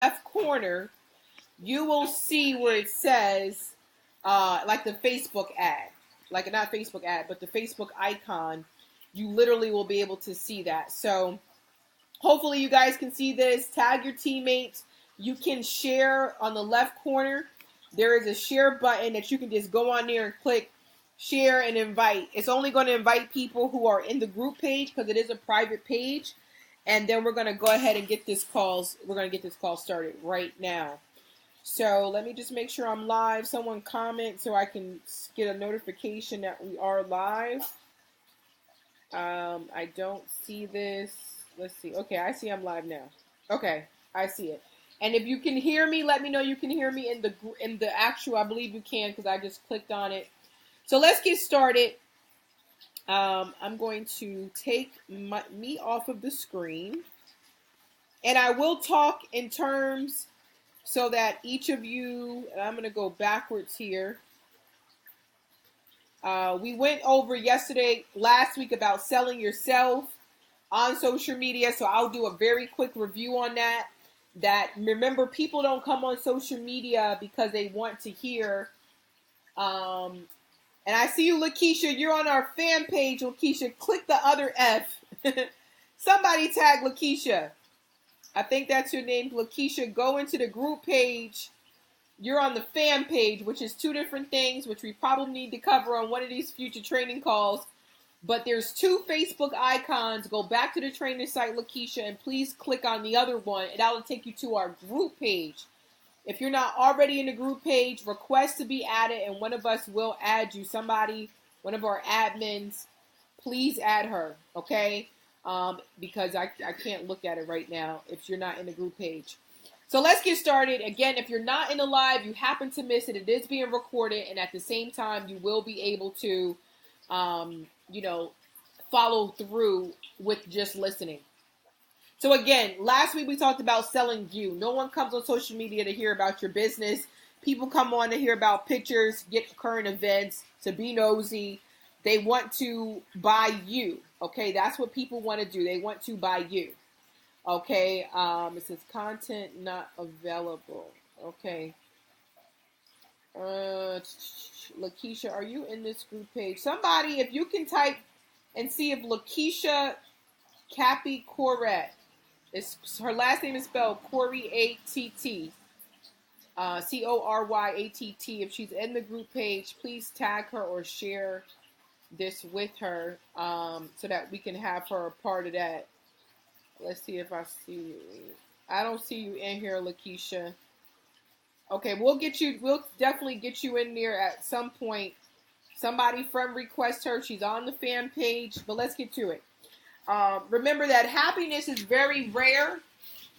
left corner, you will see where it says, like the Facebook ad, like not Facebook ad, but the Facebook icon. You literally will be able to see that. So hopefully you guys can see this. Tag your teammates. You can share on the left corner. There is a share button that you can just go on there and click share and invite. It's only going to invite people who are in the group page because it is a private page. And then we're going to go ahead and get this call. We're going to get this call started right now. So let me just make sure I'm live. Someone comment so I can get a notification that we are live. I don't see this. Let's see. Okay, I see I'm live now. Okay, I see it. And if you can hear me, let me know you can hear me in the actual. I believe you can because I just clicked on it. So let's get started. I'm going to take me off of the screen, and I will talk in terms so that each of you. I'm going to go backwards here. We went over last week about selling yourself on social media, so I'll do a very quick review on that. Remember, people don't come on social media because they want to hear. And I see you, Lakeisha. You're on our fan page, Lakeisha. Click the other F. Somebody tag Lakeisha. I think that's your name, Lakeisha. Go into the group page. You're on the fan page, which is two different things, which we probably need to cover on one of these future training calls. But there's two Facebook icons. Go back to the trainer site, Lakeisha, and please click on the other one, and that will take you to our group page. If you're not already in the group page, request to be added, and one of us will add you. One of our admins, please add her, okay? Because I can't look at it right now if you're not in the group page. So let's get started. Again, if you're not in the live, you happen to miss it, it is being recorded, and at the same time, you will be able to, follow through with just listening. So again, last week we talked about selling you. No one comes on social media to hear about your business. People come on to hear about pictures, get current events, to be nosy. They want to buy you. Okay, that's what people want to do. They want to buy you. Okay, it says content not available. Okay. Lakeisha, are you in this group page? Somebody, if you can type and see if Lakeisha Cappy Coret, her last name is spelled Corey A-T-T, C-O-R-Y-A-T-T. If she's in the group page, please tag her or share this with her so that we can have her a part of that. Let's see if I see you. I don't see you in here, Lakeisha. Okay, we'll definitely get you in there at some point. Somebody friend request her. She's on the fan page, but let's get to it. Remember that happiness is very rare.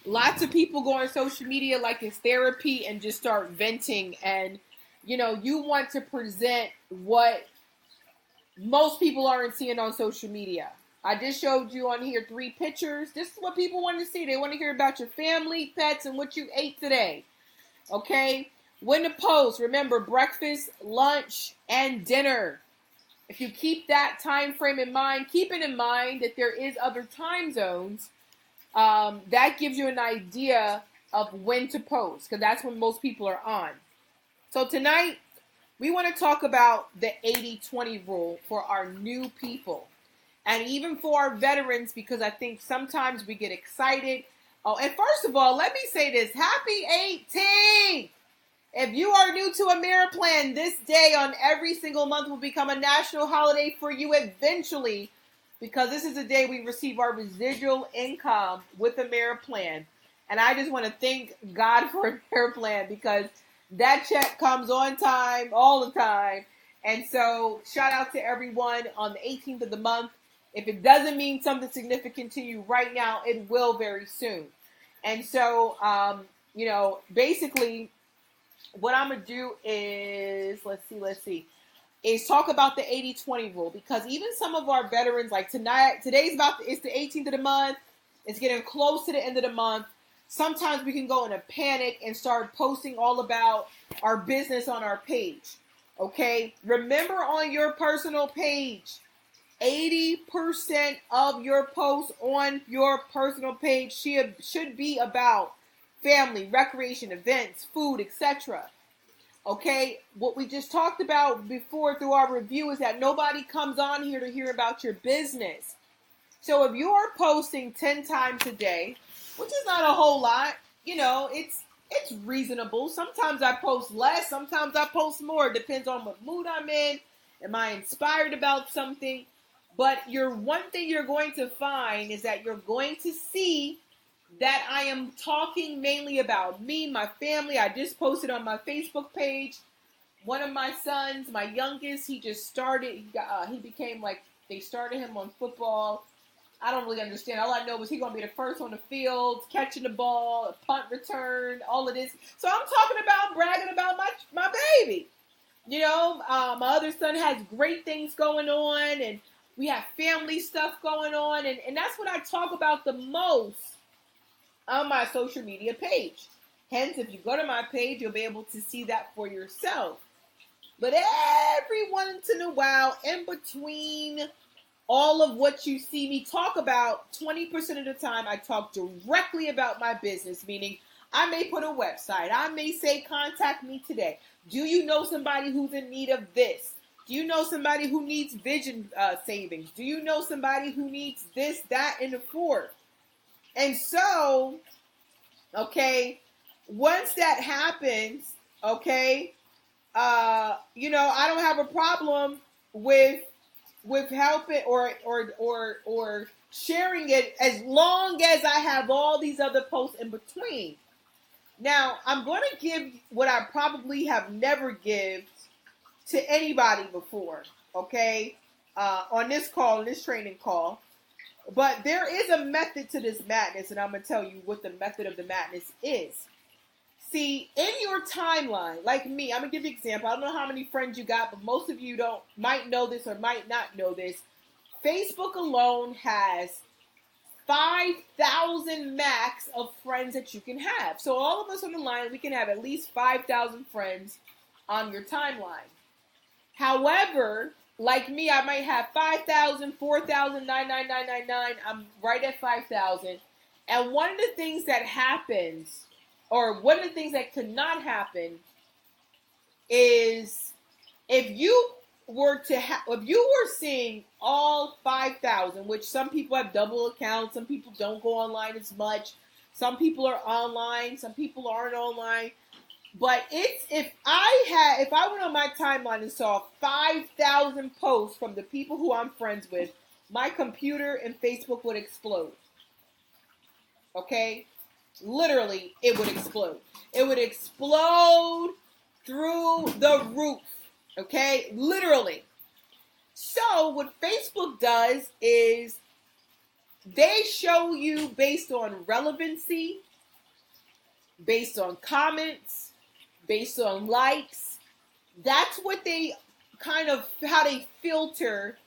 Lots of people go on social media like it's therapy and just start venting. And, you want to present what most people aren't seeing on social media. I just showed you on here 3 pictures. This is what people want to see. They want to hear about your family, pets, and what you ate today. Okay? When to post, remember breakfast, lunch, and dinner. If you keep that time frame in mind, keep it in mind that there is other time zones. That gives you an idea of when to post, because that's when most people are on. So tonight, we want to talk about the 80-20 rule for our new people. And even for our veterans, because I think sometimes we get excited. Oh, and first of all, let me say this. Happy 18th! If you are new to AmeriPlan, this day on every single month will become a national holiday for you eventually, because this is the day we receive our residual income with AmeriPlan. And I just want to thank God for AmeriPlan, because that check comes on time, all the time. And so shout out to everyone on the 18th of the month. If it doesn't mean something significant to you right now, it will very soon. And so, basically, what I'm going to do is, is talk about the 80-20 rule, because even some of our veterans, like it's the 18th of the month, it's getting close to the end of the month. Sometimes we can go in a panic and start posting all about our business on our page. Okay? Remember, on your personal page, 80% of your posts on your personal page should be about family, recreation, events, food, etc. Okay, what we just talked about before through our review is that nobody comes on here to hear about your business. So if you are posting 10 times a day, which is not a whole lot, it's reasonable. Sometimes I post less, sometimes I post more. It depends on what mood I'm in. Am I inspired about something? But one thing you're going to find is that you're going to see that I am talking mainly about me, my family. I just posted on my Facebook page. One of my sons, my youngest, he just started. He became like, they started him on football. I don't really understand. All I know was he's going to be the first on the field, catching the ball, a punt return, all of this. So I'm talking about bragging about my baby. My other son has great things going on, and we have family stuff going on, and that's what I talk about the most on my social media page. Hence, if you go to my page, you'll be able to see that for yourself. But every once in a while, in between all of what you see me talk about, 20% of the time I talk directly about my business, meaning I may put a website. I may say, contact me today. Do you know somebody who's in need of this? Do you know somebody who needs vision savings? Do you know somebody who needs this, that, and the fourth? And so, okay, once that happens, okay, I don't have a problem with helping or sharing it as long as I have all these other posts in between. Now, I'm going to give what I probably have never given to anybody before, okay, on this call, this training call. But there is a method to this madness, and I'm going to tell you what the method of the madness is. See, in your timeline, like me, I'm going to give you an example. I don't know how many friends you got, but most of you might know this or might not know this. Facebook alone has 5,000 max of friends that you can have. So all of us on the line, we can have at least 5,000 friends on your timeline. However, like me, I might have 5,000, 4,000, 99999. I'm right at 5,000. And one of the things that happens, or one of the things that could not happen, is if you were seeing all 5,000, which some people have double accounts, some people don't go online as much, some people are online, some people aren't online. But if I went on my timeline and saw 5,000 posts from the people who I'm friends with, my computer and Facebook would explode. Okay? Literally, it would explode. It would explode through the roof. Okay? Literally. So what Facebook does is they show you based on relevancy, based on comments, based on likes. That's what they how they filter,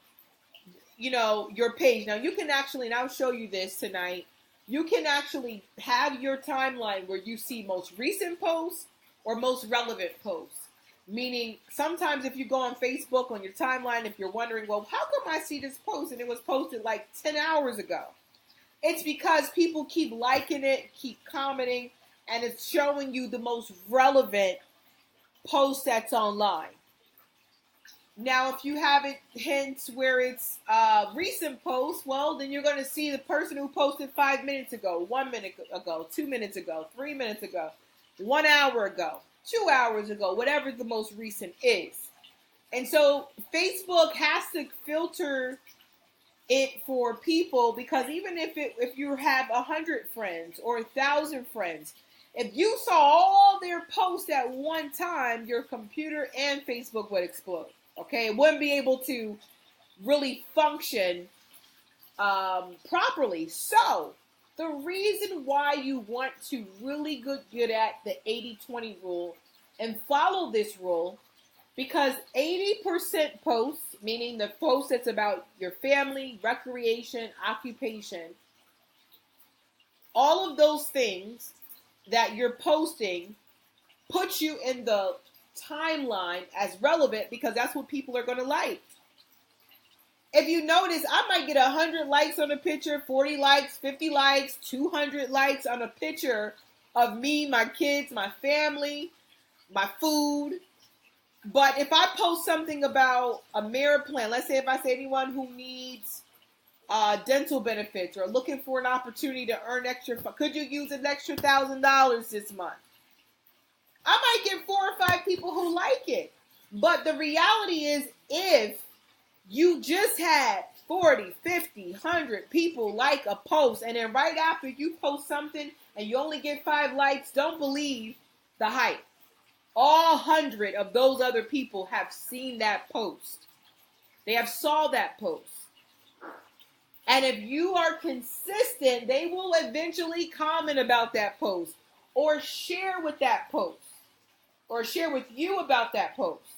your page. Now you can actually, and I'll show you this tonight, you can actually have your timeline where you see most recent posts or most relevant posts. Meaning, sometimes if you go on Facebook on your timeline, if you're wondering, well, how come I see this post and it was posted like 10 hours ago? It's because people keep liking it, keep commenting, and it's showing you the most relevant post that's online. Now, if you have it hints where it's recent posts, well, then you're going to see the person who posted 5 minutes ago, 1 minute ago, 2 minutes ago, 3 minutes ago, 1 hour ago, 2 hours ago, whatever the most recent is. And so Facebook has to filter it for people, because even if you have 100 friends or 1,000 friends, if you saw all their posts at one time, your computer and Facebook would explode. Okay, it wouldn't be able to really function properly. So the reason why you want to really get at the 80-20 rule and follow this rule, because 80% posts, meaning the post that's about your family, recreation, occupation, all of those things that you're posting puts you in the timeline as relevant, because that's what people are going to like. If you notice, I might get 100 likes on a picture, 40 likes, 50 likes, 200 likes on a picture of me, my kids, my family, my food. But if I post something about a merit plan, let's say if I say anyone who needs dental benefits or looking for an opportunity to earn extra, could you use an extra $1,000 this month? I might get 4 or 5 people who like it. But the reality is, if you just had 40, 50, 100 people like a post, and then right after you post something and you only get 5 likes, don't believe the hype. All 100 of those other people have seen that post. They have saw that post. And if you are consistent, they will eventually comment about that post or share with that post or share with you about that post.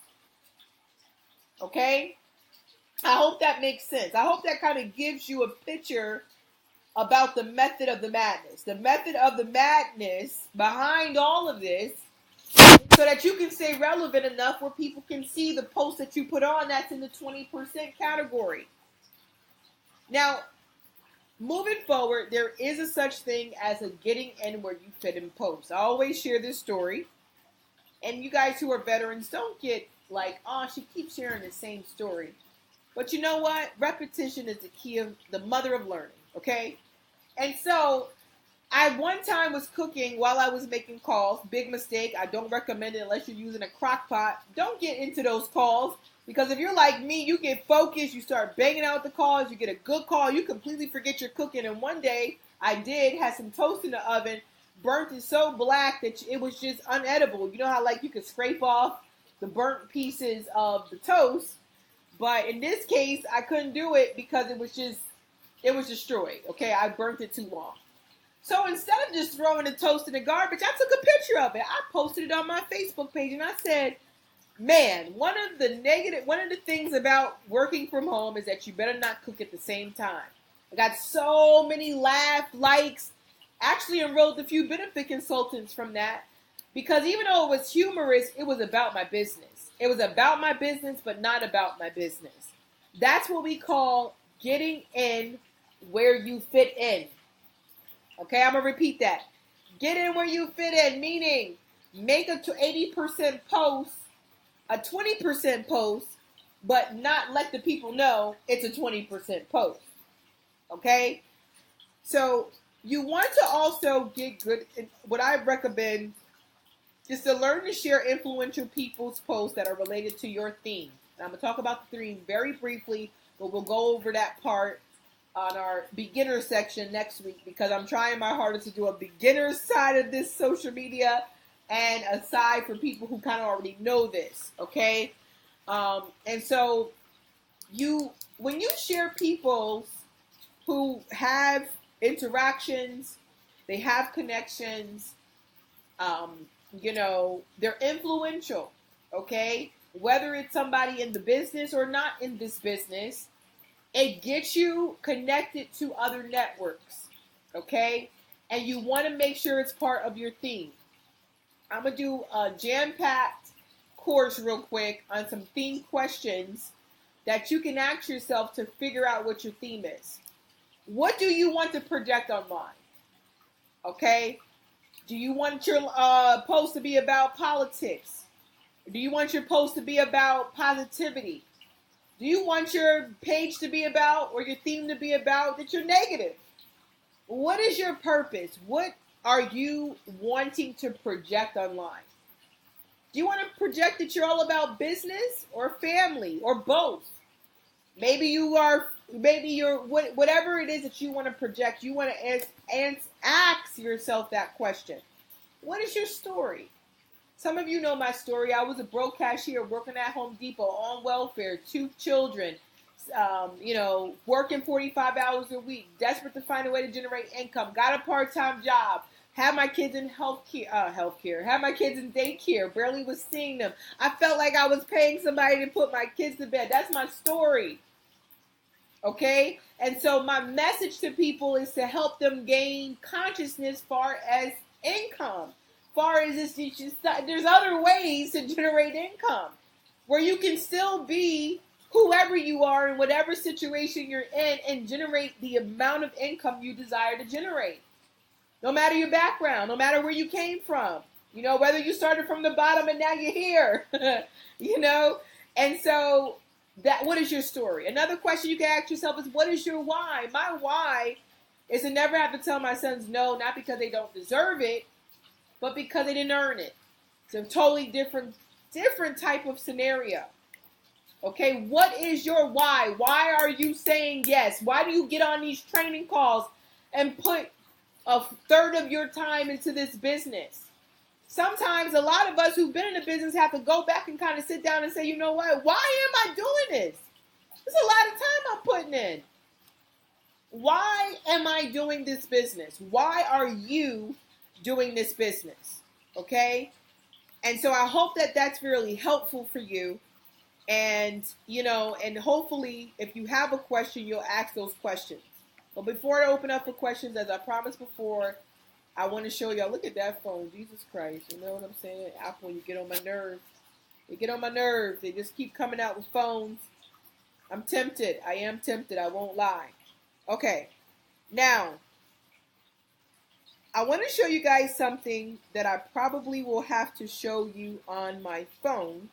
Okay? I hope that makes sense. I hope that kind of gives you a picture about the method of the madness. The method of the madness behind all of this, so that you can stay relevant enough where people can see the post that you put on that's in the 20% category. Now, moving forward, there is a such thing as a getting in where you fit in post. I always share this story. And you guys who are veterans, don't get like, oh, she keeps sharing the same story. But you know what? Repetition is the key of the mother of learning, okay? And so, I one time was cooking while I was making calls. Big mistake. I don't recommend it unless you're using a crock pot. Don't get into those calls, because if you're like me, you get focused, you start banging out the calls, you get a good call, you completely forget you're cooking. And one day, I had some toast in the oven, burnt it so black that it was just unedible. You know how like you could scrape off the burnt pieces of the toast? But in this case, I couldn't do it because it was destroyed. Okay, I burnt it too long. So instead of just throwing the toast in the garbage, I took a picture of it. I posted it on my Facebook page, and I said, man, one of the things about working from home is that you better not cook at the same time. I got so many likes. Actually enrolled a few benefit consultants from that, because even though it was humorous, it was about my business. It was about my business, but not about my business. That's what we call getting in where you fit in. Okay, I'm going to repeat that. Get in where you fit in, meaning make a 80% post, a 20% post, but not let the people know it's a 20% post. Okay? So you want to also get good. What I recommend is to learn to share influential people's posts that are related to your theme. And I'm going to talk about the theme very briefly, but we'll go over that part on our beginner section next week, because I'm trying my hardest to do a beginner side of this social media and a side for people who kind of already know this, okay? And so when you share people who have interactions, they have connections, they're influential, okay? Whether it's somebody in the business or not in this business, it gets you connected to other networks, okay? And you want to make sure it's part of your theme. I'm going to do a jam-packed course real quick on some theme questions that you can ask yourself to figure out what your theme is. What do you want to project online? Okay? Do you want your post to be about politics? Do you want your post to be about positivity? Do you want your page to be about, or your theme to be about, that you're negative? What is your purpose? What are you wanting to project online? Do you want to project that you're all about business or family or both? Maybe you're, whatever it is that you want to project, you want to ask yourself that question. What is your story? Some of you know my story. I was a broke cashier working at Home Depot on welfare, 2 children, working 45 hours a week, desperate to find a way to generate income, got a part-time job, had my kids in had my kids in daycare, barely was seeing them. I felt like I was paying somebody to put my kids to bed. That's my story. Okay? And so my message to people is to help them gain consciousness far as income. Far as there's other ways to generate income where you can still be whoever you are in whatever situation you're in and generate the amount of income you desire to generate. No matter your background, no matter where you came from, you know, whether you started from the bottom and now you're here, you know. And so that, what is your story? Another question you can ask yourself is, what is your why? My why is to never have to tell my sons no, not because they don't deserve it, but because they didn't earn it. It's a totally different type of scenario. Okay, what is your why? Why are you saying yes? Why do you get on these training calls and put a third of your time into this business? Sometimes a lot of us who've been in the business have to go back and kind of sit down and say, you know what? Why am I doing this? There's a lot of time I'm putting in. Why am I doing this business? Why are you doing this business? Okay? And so I hope that that's really helpful for you. And, you know, and hopefully if you have a question, you'll ask those questions. But before I open up for questions, as I promised before, I want to show y'all. Look at that phone. Jesus Christ. You know what I'm saying? Apple, you get on my nerves. They get on my nerves. They just keep coming out with phones. I'm tempted. I am tempted. I won't lie. Okay. Now, I want to show you guys something that I probably will have to show you on my phone.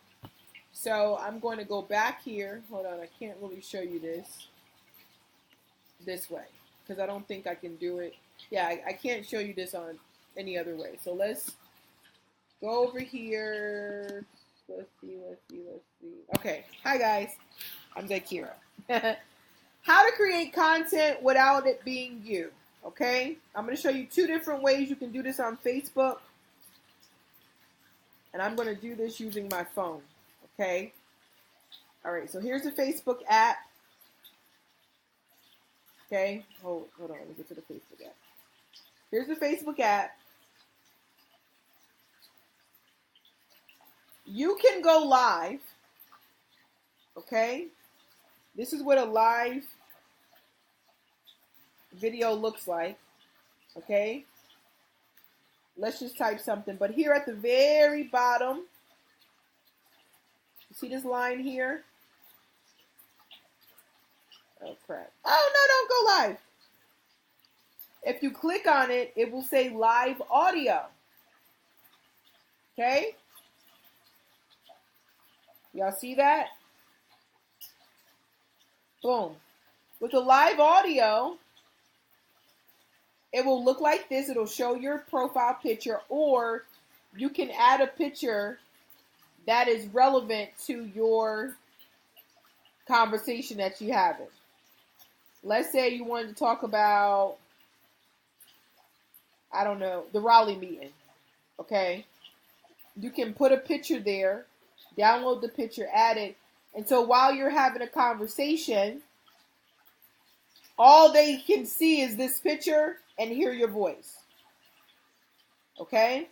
So I'm going to go back here. Hold on. I can't really show you this way because I don't think I can do it. Yeah, I can't show you this on any other way. So let's go over here. Let's see. Okay. Hi, guys. I'm Zakira. How to create content without it being you. Okay? I'm going to show you 2 different ways you can do this on Facebook. And I'm going to do this using my phone. Okay? All right. So here's the Facebook app. Okay? Hold on. Let me get to the Facebook app. Here's the Facebook app. You can go live. Okay? This is what a live video looks like. Okay? Let's just type something. But here at the very bottom, you see this line here? Oh, crap. Oh, no, don't go live. If you click on it, it will say live audio. Okay? Y'all see that? Boom. With the live audio, it will look like this. It'll show your profile picture, or you can add a picture that is relevant to your conversation that you have. Let's say you wanted to talk about, I don't know, the Raleigh meeting. Okay? You can put a picture there, download the picture, add it. And so while you're having a conversation, all they can see is this picture and hear your voice. Okay?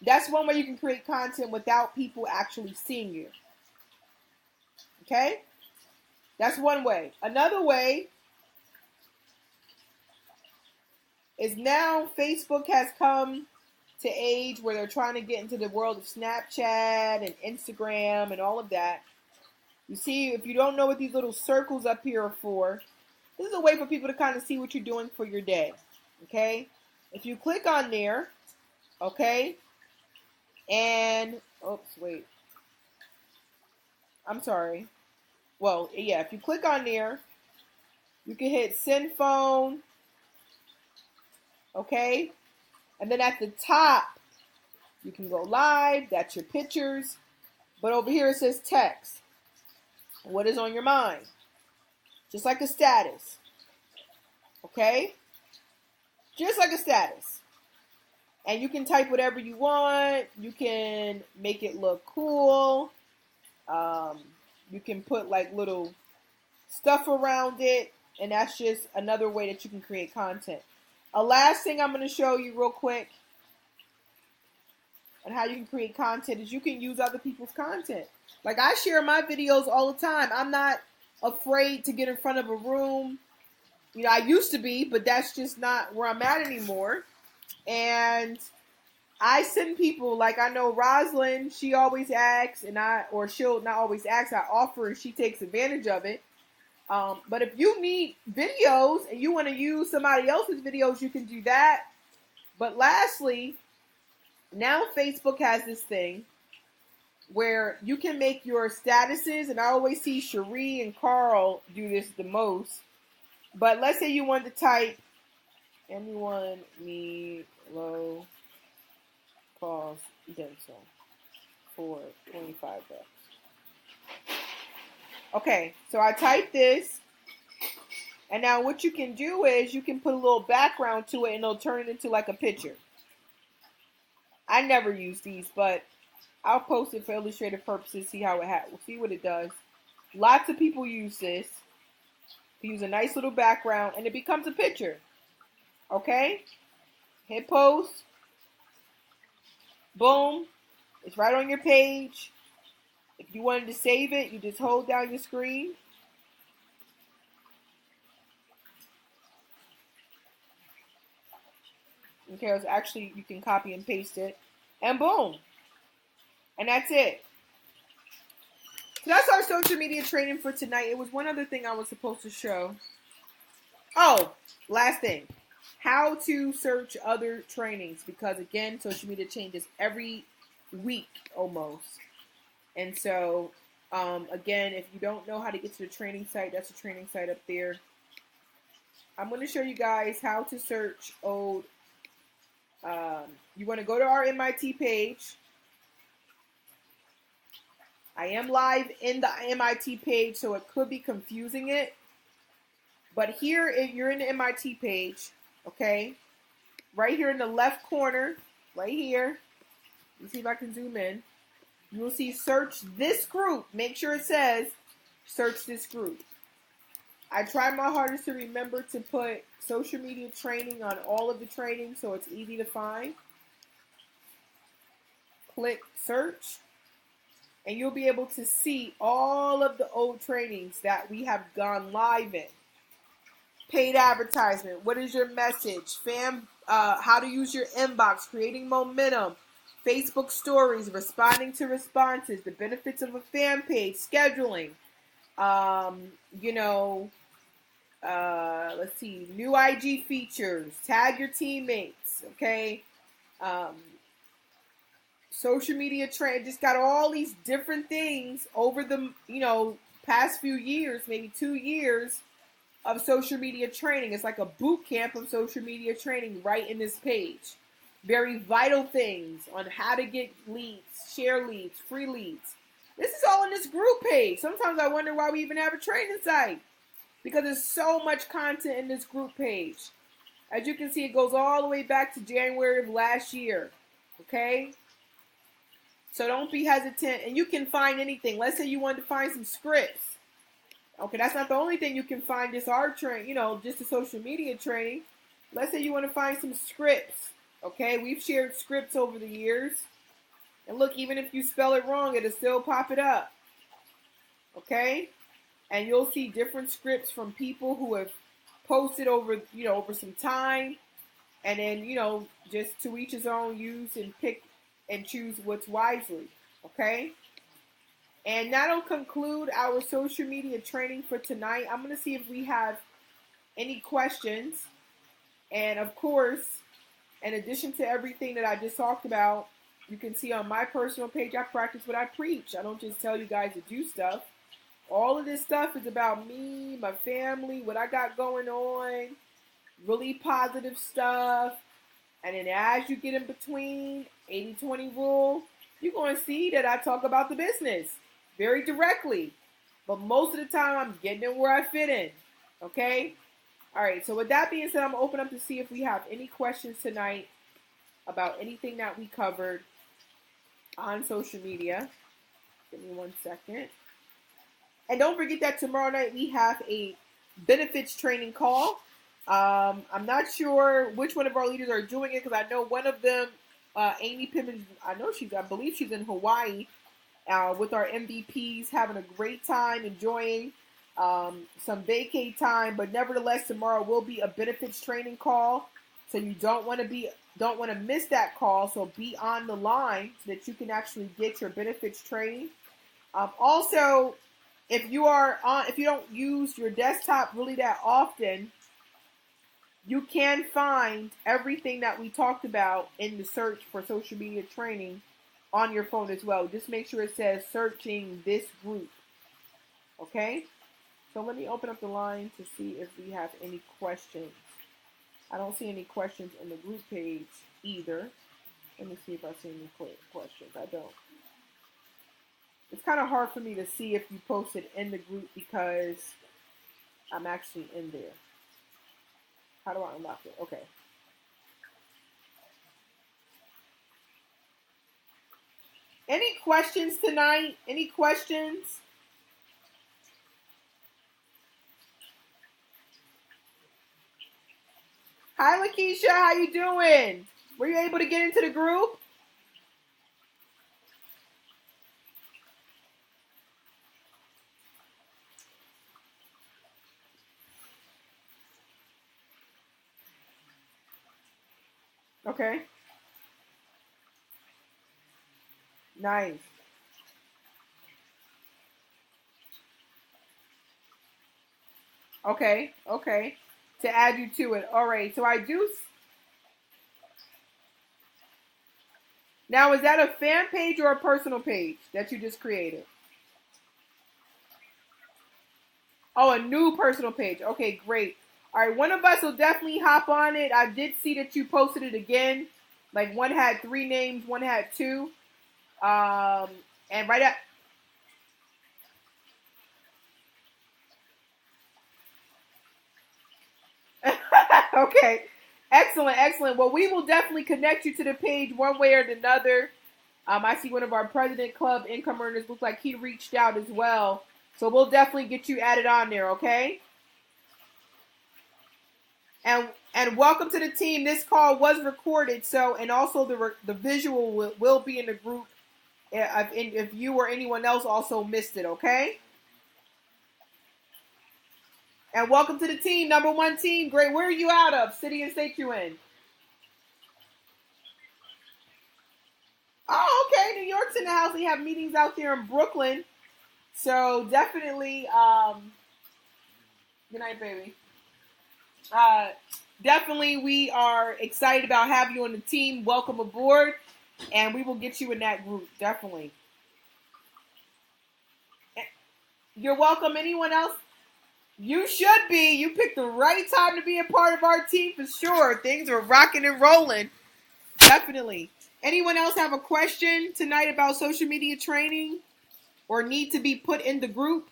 That's one way you can create content without people actually seeing you. Okay? That's one way. Another way is now Facebook has come to age where they're trying to get into the world of Snapchat and Instagram and all of that. You see, if you don't know what these little circles up here are for, this is a way for people to kind of see what you're doing for your day. Okay? If you click on there, okay, and, oops, wait. I'm sorry. Well, yeah, if you click on there, you can hit send phone, okay? And then at the top, you can go live. That's your pictures. But over here it says text. What is on your mind? Just like a status. Okay? Just like a status. And you can type whatever you want. You can make it look cool. You can put like little stuff around it. And that's just another way that you can create content. A last thing I'm going to show you real quick on how you can create content is you can use other people's content. Like I share my videos all the time. I'm not afraid to get in front of a room. You know, I used to be, but that's just not where I'm at anymore. And I send people, like I know Rosalind, she always asks, or she'll not always ask, I offer and she takes advantage of it. But if you need videos and you want to use somebody else's videos, you can do that. But lastly, now Facebook has this thing where you can make your statuses, and I always see Cherie and Carl do this the most. But let's say you want to type, anyone need low cost dental for $25. Okay, so I type this, and now what you can do is you can put a little background to it, and it'll turn it into like a picture. I never use these, but I'll post it for illustrative purposes, see how we'll see what it does. Lots of people use this. Use a nice little background, and it becomes a picture. Okay? Hit post. Boom. It's right on your page. If you wanted to save it, you just hold down your screen. Okay, it's actually, you can copy and paste it. And boom. And that's it. So that's our social media training for tonight. It was one other thing I was supposed to show. Oh, last thing. How to search other trainings. Because again, social media changes every week almost. And so, again, if you don't know how to get to the training site, that's a training site up there. I'm going to show you guys how to search old. You want to go to our MIT page. I am live in the MIT page, so it could be confusing it. But here, if you're in the MIT page, okay, right here in the left corner, right here, let's see if I can zoom in. You will see search this group. Make sure it says search this group. I try my hardest to remember to put social media training on all of the trainings so it's easy to find. Click search. And you'll be able to see all of the old trainings that we have gone live in. Paid advertisement. What is your message? How to use your inbox. Creating momentum. Facebook stories. Responding to responses. The benefits of a fan page. Scheduling. Let's see. New IG features. Tag your teammates. Okay. Social media trend, just got all these different things over the, past few years, maybe 2 years of social media training. It's like a boot camp of social media training right in this page. Very vital things on how to get leads, share leads, free leads. This is all in this group page. Sometimes I wonder why we even have a training site, because there's so much content in this group page. As you can see, it goes all the way back to January of last year. Okay? So don't be hesitant, and you can find anything. Let's say you wanted to find some scripts. Okay, that's not the only thing you can find. Just our training, just the social media training. Let's say you want to find some scripts. Okay, we've shared scripts over the years. And look, even if you spell it wrong, it'll still pop it up. Okay? And you'll see different scripts from people who have posted over some time. And then, just to each his own, use and pick and choose what's wisely, okay? And that'll conclude our social media training for tonight. I'm going to see if we have any questions. And of course, in addition to everything that I just talked about, you can see on my personal page, I practice what I preach. I don't just tell you guys to do stuff. All of this stuff is about me, my family, what I got going on, really positive stuff. And then as you get in between 80-20 rule, you're going to see that I talk about the business very directly. But most of the time, I'm getting in where I fit in. Okay? All right. So with that being said, I'm going to open up to see if we have any questions tonight about anything that we covered on social media. Give me 1 second. And don't forget that tomorrow night we have a benefits training call. I'm not sure which one of our leaders are doing it, because I know one of them, Amy Pimmons, I believe she's in Hawaii with our MVPs, having a great time, enjoying some vacay time. But nevertheless, tomorrow will be a benefits training call, so you don't want to miss that call. So be on the line so that you can actually get your benefits training. Also, if you don't use your desktop really that often, You can find everything that we talked about in the search for social media training on your phone as well. Just make sure it says searching this group. Okay? So let me open up the line to see if we have any questions. I don't see any questions in the group page either. Let me see if I see any questions. I don't. It's kind of hard for me to see if you posted in the group because I'm actually in there. How do I unlock it? Okay. Any questions tonight? Any questions? Hi, Lakeisha. How you doing? Were you able to get into the group? Okay. Nice. Okay. Okay. To add you to it. All right. So I do. Now, is that a fan page or a personal page that you just created? Oh, a new personal page. Okay, great. All right, one of us will definitely hop on it. I did see that you posted it again. Like one had 3 names, one had 2. And right at okay. Excellent, excellent. Well, we will definitely connect you to the page one way or another. I see one of our President Club income earners looks like he reached out as well. So we'll definitely get you added on there, okay? And welcome to the team. This call was recorded, so and also the visual will be in the group if you or anyone else also missed it, okay? And welcome to the team, number 1 team. Great. Where are you out of? City and state you in? Oh, okay. New York's in the house. We have meetings out there in Brooklyn. So definitely, good night, baby. Definitely, we are excited about having you on the team. Welcome aboard. And we will get you in that group. Definitely. You're welcome. Anyone else? You should be. You picked the right time to be a part of our team for sure. Things are rocking and rolling. Definitely. Anyone else have a question tonight about social media training or need to be put in the group?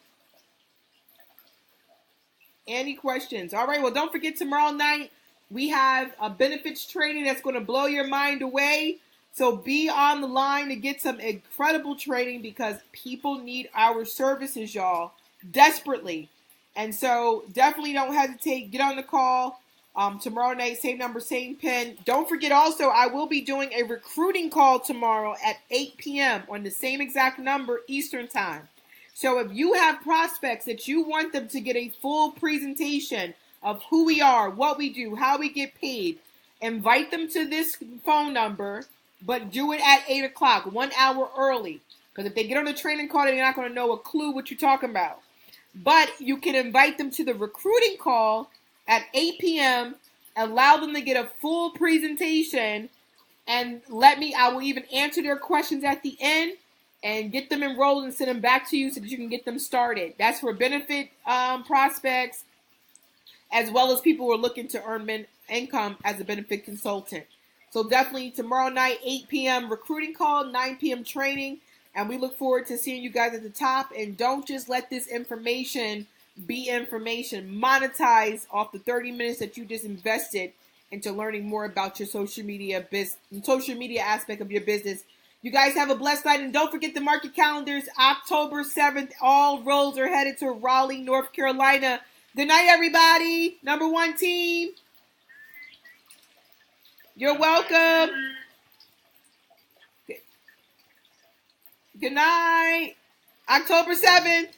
Any questions? All right. Well, don't forget tomorrow night we have a benefits training that's going to blow your mind away. So be on the line to get some incredible training because people need our services, y'all, desperately. And so definitely don't hesitate. Get on the call tomorrow night. Same number, same pin. Don't forget also, I will be doing a recruiting call tomorrow at 8 p.m. on the same exact number Eastern time. So if you have prospects that you want them to get a full presentation of who we are, what we do, how we get paid, invite them to this phone number, but do it at 8 o'clock, 1 hour early. Because if they get on the training call, they're not going to know a clue what you're talking about. But you can invite them to the recruiting call at 8 p.m., allow them to get a full presentation, and I will even answer their questions at the end and get them enrolled and send them back to you so that you can get them started. That's for benefit prospects as well as people who are looking to earn income as a benefit consultant. So definitely tomorrow night, 8 p.m. recruiting call, 9 p.m. training. And we look forward to seeing you guys at the top. And don't just let this information be information. Monetize off the 30 minutes that you just invested into learning more about your social media aspect of your business. You guys have a blessed night. And don't forget the market calendars. October 7th, all roads are headed to Raleigh, North Carolina. Good night, everybody. Number 1 team. You're welcome. Good night. October 7th.